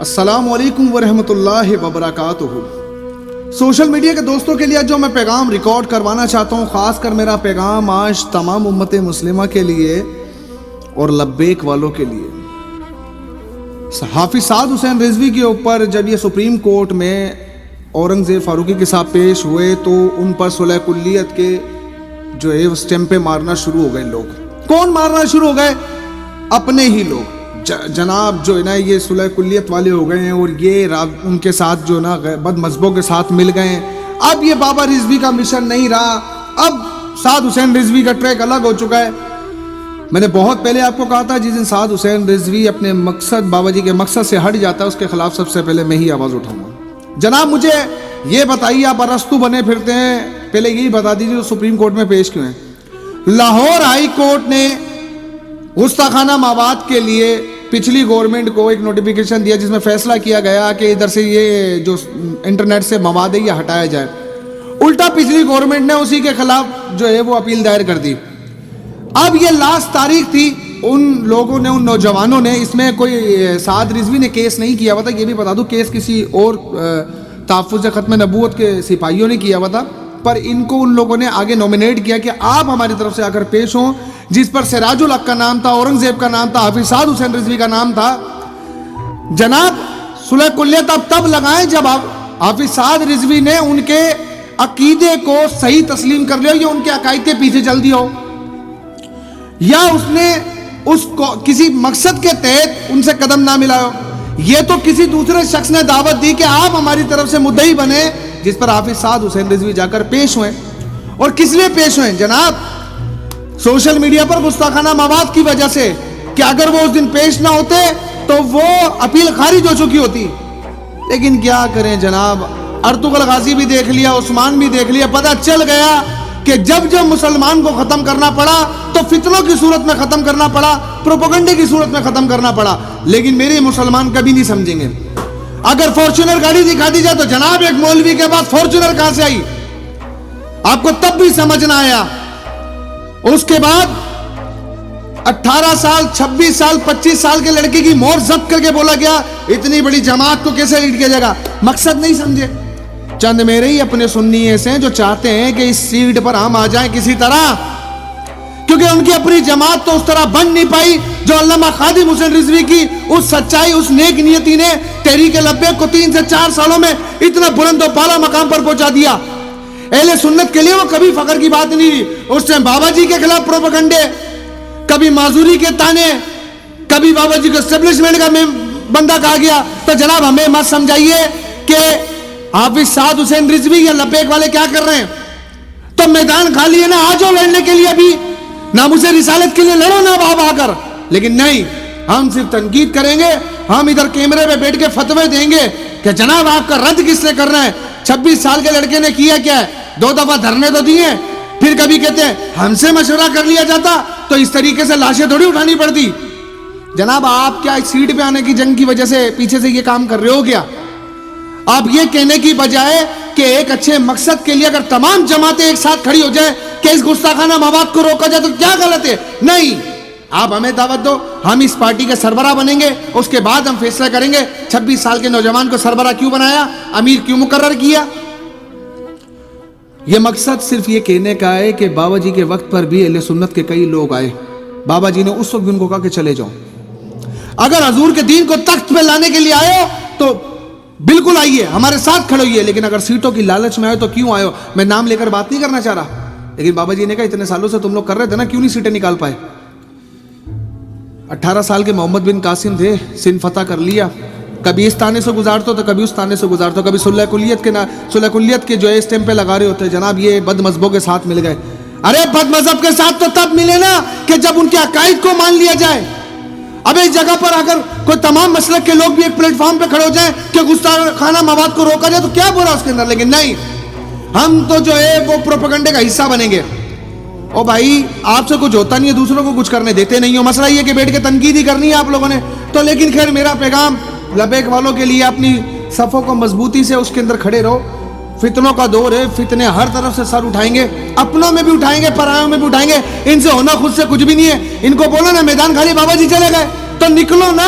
السلام علیکم ورحمۃ اللہ وبرکاتہ۔ سوشل میڈیا کے دوستوں کے لیے جو میں پیغام ریکارڈ کروانا چاہتا ہوں، خاص کر میرا پیغام آج تمام امت مسلمہ کے لیے اور لبیک والوں کے لیے۔ حافظ سعد حسین رضوی کے اوپر جب یہ سپریم کورٹ میں اورنگزیب فاروقی کے ساتھ پیش ہوئے تو ان پر صلح کلیت کے جو ہے اسٹمپے مارنا شروع ہو گئے لوگ۔ کون مارنا شروع ہو گئے؟ اپنے ہی لوگ۔ جناب جو ہے نا یہ صلح کلیت والے ہو گئے ہیں اور یہ ان کے ساتھ جو نا بد مذہبوں کے ساتھ مل گئے ہیں۔ اب یہ بابا رضوی کا مشن نہیں رہا، اب سعد حسین رضوی کا ٹریک الگ ہو چکا ہے۔ میں نے بہت پہلے آپ کو کہا تھا جس دن سعد حسین رضوی اپنے مقصد بابا جی کے مقصد سے ہٹ جاتا ہے اس کے خلاف سب سے پہلے میں ہی آواز اٹھاؤں گا۔ جناب مجھے یہ بتائیے، آپ ارسطو بنے پھرتے ہیں، پہلے یہی بتا دیجیے جو سپریم کورٹ میں پیش کیوں ہیں۔ لاہور ہائی کورٹ نے گستاخانہ مواد کے لیے پچھلی گورنمنٹ کو ایک نوٹیفیکیشن دیا جس میں فیصلہ کیا گیا کہ ادھر سے یہ جو انٹرنیٹ سے مواد ہے یہ ہٹایا جائے۔ الٹا پچھلی گورنمنٹ نے اسی کے خلاف جو ہے وہ اپیل دائر کر دی۔ اب یہ لاسٹ تاریخ تھی، ان لوگوں نے، ان نوجوانوں نے، اس میں کوئی سعد رضوی نے کیس نہیں کیا ہوا تھا، یہ بھی بتا دوں، کیس کسی اور تحفظ ختم نبوت کے سپاہیوں نے کیا ہوا تھا، پر ان کو ان لوگوں نے آگے نومینیٹ کیا کہ آپ ہماری طرف سے آ کر پیش ہوں، جس پر سراج الحق کا نام تھا، اورنگزیب کا نام تھا، حافظ سعد حسین رضوی کا نام تھا۔ جناب صلح کلیت اب تب لگائیں جب حافظ سعد رضوی نے ان کے عقیدے کو صحیح تسلیم کر لیا، یا ان کے عقائد کے پیچھے چل دیا ہو، یا اس نے اس کو کسی مقصد کے تحت ان سے قدم نہ ملایا ہو۔ یہ تو کسی دوسرے شخص نے دعوت دی کہ آپ ہماری طرف سے مدعی بنے، جس پر حافظ سعد حسین رضوی جا کر پیش ہوئے۔ اور کس لیے پیش ہوئے؟ جناب سوشل میڈیا پر گستاخانہ مواد کی وجہ سے، کہ اگر وہ اس دن پیش نہ ہوتے تو وہ اپیل خارج ہو چکی ہوتی۔ لیکن کیا کریں جناب، ارطغرل غازی بھی دیکھ لیا، عثمان بھی دیکھ لیا، پتہ چل گیا کہ جب جب مسلمان کو ختم کرنا پڑا تو فتنوں کی صورت میں ختم کرنا پڑا، پروپیگنڈے کی صورت میں ختم کرنا پڑا۔ لیکن میرے مسلمان کبھی نہیں سمجھیں گے۔ اگر فارچونر گاڑی دکھا دی جائے تو جناب ایک مولوی کے بعد فارچونر کہاں سے آئی؟ آپ کو تب بھی سمجھ نہ آیا۔ اس کے بعد 18 سال 26 سال 25 سال کے لڑکے کی مور ضبط کر کے بولا گیا اتنی بڑی جماعت کو کیسے لیڈ کیا جائے گا؟ مقصد نہیں سمجھے۔ چند میرے ہی اپنے سنی ایسے ہیں جو چاہتے ہیں کہ اس سیٹ پر ہم آ جائیں کسی طرح، کیونکہ ان کی اپنی جماعت تو اس طرح بن نہیں پائی جو علامہ خادم حسین رضوی کی اس سچائی، اس نیک نیتی نے تحریک لبیک کو 3 سے 4 سالوں میں اتنا بلند و بالا مقام پر پہنچا دیا۔ اہل سنت کے لیے وہ کبھی فخر کی بات نہیں ہوئی۔ اس نے بابا جی کے خلاف پروپیگنڈے، کبھی معذوری کے تانے، کبھی بابا جی کو اسٹیبلشمنٹ کا بندہ کہا گیا۔ تو جناب ہمیں مت سمجھائیے کہ حافظ سعد حسین رضوی یا لبیک والے کیا کر رہے ہیں۔ تو میدان خالی ہے نا، آ جاؤ لڑنے کے لیے، ابھی ناموس رسالت کے لیے لڑو نا بابا آ کر۔ لیکن نہیں، ہم صرف تنقید کریں گے، ہم ادھر کیمرے پہ بیٹھ کے فتوے دیں گے کہ جناب آپ کا رد کس نے کرنا ہے۔ 26 سال کے لڑکے نے کیا کیا ہے؟ 2 دفعہ دھرنے تو دیے، پھر کبھی کہتے ہیں ہم سے مشورہ کر لیا جاتا تو اس طریقے سے لاشیں تھوڑی اٹھانی پڑتی۔ جناب آپ کیا اس سیٹ پہ آنے کی جنگ کی وجہ سے پیچھے سے یہ کام کر رہے ہو کیا؟ آپ یہ کہنے کی بجائے کہ ایک اچھے مقصد کے لیے اگر تمام جماعتیں ایک ساتھ کھڑی ہو جائیں کہ اس گستاخانہ مواد کو روکا جائے تو کیا غلط ہے؟ نہیں، آپ ہمیں دعوت دو، ہم اس پارٹی کے سربراہ بنیں گے، اس کے بعد ہم فیصلہ کریں گے 26 سال کے نوجوان کو سربراہ کیوں بنایا، امیر کیوں مقرر کیا۔ یہ مقصد صرف یہ کہنے کا ہے کہ بابا جی کے وقت پر بھی اہل سنت کے کئی لوگ آئے، بابا جی نے اس وقت بھی ان کو کہا کہ چلے جاؤ۔ اگر حضور کے دین کو تخت پہ لانے کے لیے آئے ہو تو بالکل آئیے، ہمارے ساتھ کھڑے ہوئیے، لیکن اگر سیٹوں کی لالچ میں آئے تو کیوں آئے ہو؟ میں نام لے کر بات نہیں کرنا چاہ رہا، لیکن بابا جی نے کہا اتنے سالوں سے تم لوگ کر رہے تھے نا، کیوں نہیں سیٹیں نکال پائے؟ 18 سال کے محمد بن قاسم تھے، سندھ فتح کر لیا، کبھی اس تانے سے گزارتا تو کبھی اس تانے سے گزارتا، کبھی صلح کلیت کے جو ہے اسٹمپ پہ لگا رہے ہوتے، جناب یہ بد مذہبوں کے ساتھ مل گئے۔ ارے بد مذہب کے ساتھ تو تب ملے نا کہ جب ان کے عقائد کو مان لیا جائے۔ اب اس جگہ پر اگر کوئی تمام مسلک کے لوگ بھی ایک پلیٹ فارم پہ کھڑے ہو جائیں کہ گستاخانہ مواد کو روکا جائے تو کیا برا اس کے اندر، لیکن نہیں، ہم تو جو ہے وہ پروپیگنڈے کا حصہ بنیں گے۔ او بھائی آپ سے کچھ ہوتا نہیں ہے، دوسروں کو کچھ کرنے دیتے نہیں ہو، مسئلہ یہ کہ بیٹھ کے تنقید ہی کرنی ہے آپ لوگوں نے تو۔ لیکن خیر میرا پیغام لبیک والوں کے لیے، اپنی صفوں کو مضبوطی سے اس کے اندر کھڑے رہو۔ فتنوں کا دور ہے، فتنے ہر طرف سے سر اٹھائیں گے، اپنوں میں بھی اٹھائیں گے، پرایوں میں بھی اٹھائیں گے، ان سے ہونا خود سے کچھ بھی نہیں ہے۔ ان کو بولو نا میدان خالی، بابا جی چلے گئے تو نکلو نا،